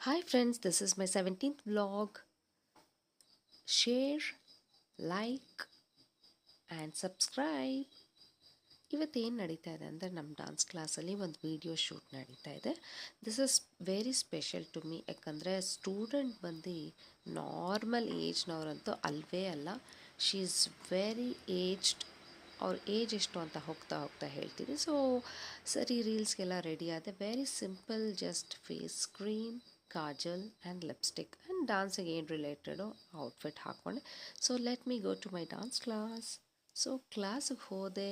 Hi friends, this is my 17th vlog. Share, like and subscribe. ಇವತ್ತೇನು ನಡೀತಾ ಇದೆ ಅಂದರೆ ನಮ್ಮ ಡಾನ್ಸ್ ಕ್ಲಾಸಲ್ಲಿ ಒಂದು ವಿಡಿಯೋ ಶೂಟ್ ನಡೀತಾ ಇದೆ. This is very special to me. ಯಾಕಂದರೆ ಸ್ಟೂಡೆಂಟ್ ಬಂದು ನಾರ್ಮಲ್ ಏಜ್ನವರಂತೂ ಅಲ್ವೇ ಅಲ್ಲ. She is very aged. ಅವ್ರ ಏಜ್ ಎಷ್ಟು ಅಂತ ಹೋಗ್ತಾ ಹೋಗ್ತಾ ಹೇಳ್ತೀನಿ. ಸೊ ಸರಿ, ರೀಲ್ಸ್ಗೆಲ್ಲ ರೆಡಿ ಆದೆ. Very simple, just face cream, kajal and lipstick and ಡಾನ್ಸಿಗೆ ಏನು ರಿಲೇಟೆಡು ಔಟ್ಫಿಟ್ ಹಾಕ್ಕೊಂಡೆ. So let me go to my dance class. So ಕ್ಲಾಸಿಗೆ ಹೋದೆ.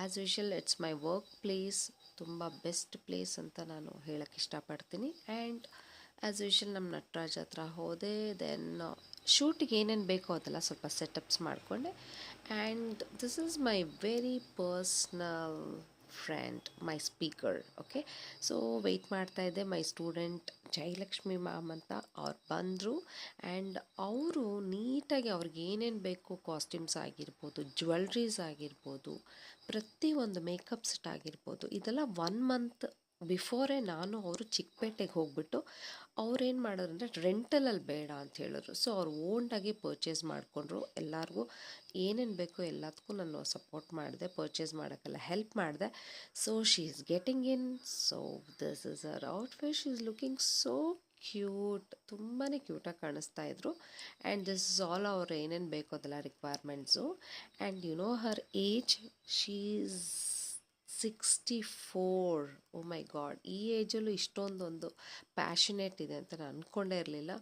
As usual it's my work place. ತುಂಬ ಬೆಸ್ಟ್ ಪ್ಲೇಸ್ ಅಂತ ನಾನು ಹೇಳೋಕ್ಕೆ ಇಷ್ಟಪಡ್ತೀನಿ. ಆ್ಯಂಡ್ ಆ್ಯಸ್ ಯೂಶುವಲ್ ನಮ್ಮ ನಟರಾಜ್ ಹತ್ರ ಹೋದೆ. ದೆನ್ ಶೂಟಿಗೆ ಏನೇನು ಬೇಕೋ ಅದೆಲ್ಲ ಸ್ವಲ್ಪ ಸೆಟಪ್ಸ್ ಮಾಡಿಕೊಂಡೆ. And this is my very personal friend, my speaker. Okay, so wait ಮಾಡ್ತಾಯಿದ್ದೆ. ಮೈ ಸ್ಟೂಡೆಂಟ್ ಜಯಲಕ್ಷ್ಮಿ ಮ್ಯಾಮ್ ಅಂತ ಅವ್ರು ಬಂದರು. ಆ್ಯಂಡ್ ಅವರು ನೀಟಾಗಿ ಅವ್ರಿಗೆ ಏನೇನು ಬೇಕು, ಕಾಸ್ಟ್ಯೂಮ್ಸ್ ಆಗಿರ್ಬೋದು, ಜ್ಯುವೆಲ್ರೀಸ್ ಆಗಿರ್ಬೋದು, ಪ್ರತಿಯೊಂದು ಮೇಕಪ್ ಸೆಟ್ ಆಗಿರ್ಬೋದು, ಇದೆಲ್ಲ 1 ಮಂತ್ ಬಿಫೋರೇ ನಾನು ಅವರು ಚಿಕ್ಕಪೇಟೆಗೆ ಹೋಗ್ಬಿಟ್ಟು ಅವ್ರೇನು ಮಾಡೋರು ಅಂದರೆ ರೆಂಟಲಲ್ಲಿ ಬೇಡ ಅಂತ ಹೇಳಿದ್ರು. ಸೊ ಅವ್ರು ಓನ್ಡಾಗಿ ಪರ್ಚೇಸ್ ಮಾಡಿಕೊಂಡ್ರು. ಎಲ್ಲರಿಗೂ ಏನೇನು ಬೇಕೋ ಎಲ್ಲದಕ್ಕೂ ನಾನು ಸಪೋರ್ಟ್ ಮಾಡಿದೆ, ಪರ್ಚೇಸ್ ಮಾಡೋಕ್ಕೆಲ್ಲ ಹೆಲ್ಪ್ ಮಾಡಿದೆ. So she is getting in. So this is our outfit. She is looking so cute. ತುಂಬಾ ಕ್ಯೂಟಾಗಿ ಕಾಣಿಸ್ತಾ ಇದ್ರು. ಆ್ಯಂಡ್ ದಿಸ್ ಇಸ್ ಆಲ್ ಅವ್ರು ಏನೇನು ಬೇಕೋ ಅದೆಲ್ಲ requirements. And you know her age, she is 64. Oh my God, ಈ ಏಜಲ್ಲೂ ಇಷ್ಟೊಂದೊಂದು ಪ್ಯಾಷನೇಟ್ ಇದೆ ಅಂತ ನಾನು ಅಂದ್ಕೊಂಡೇ ಇರಲಿಲ್ಲ.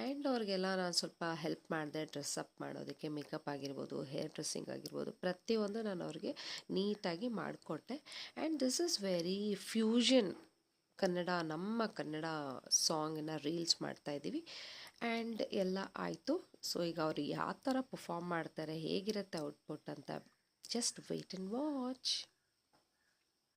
ಆ್ಯಂಡ್ ಅವ್ರಿಗೆಲ್ಲ ನಾನು ಸ್ವಲ್ಪ ಹೆಲ್ಪ್ ಮಾಡಿದೆ, ಡ್ರೆಸ್ಅಪ್ ಮಾಡೋದಕ್ಕೆ, ಮೇಕಪ್ ಆಗಿರ್ಬೋದು, ಹೇರ್ ಡ್ರೆಸ್ಸಿಂಗ್ ಆಗಿರ್ಬೋದು, ಪ್ರತಿಯೊಂದು ನಾನು ಅವ್ರಿಗೆ ನೀಟಾಗಿ ಮಾಡಿಕೊಟ್ಟೆ. And this is very fusion Kannada, ನಮ್ಮ ಕನ್ನಡ ಸಾಂಗನ್ನ ರೀಲ್ಸ್ ಮಾಡ್ತಾಯಿದ್ದೀವಿ. ಆ್ಯಂಡ್ ಎಲ್ಲ ಆಯಿತು. ಸೊ ಈಗ ಅವರು ಯಾವ ಥರ ಪರ್ಫಾರ್ಮ್ ಮಾಡ್ತಾರೆ, ಹೇಗಿರುತ್ತೆ ಔಟ್ಪುಟ್ ಅಂತ ಜಸ್ಟ್ ವೆಯ್ಟ್ ಆ್ಯಂಡ್ ವಾಚ್.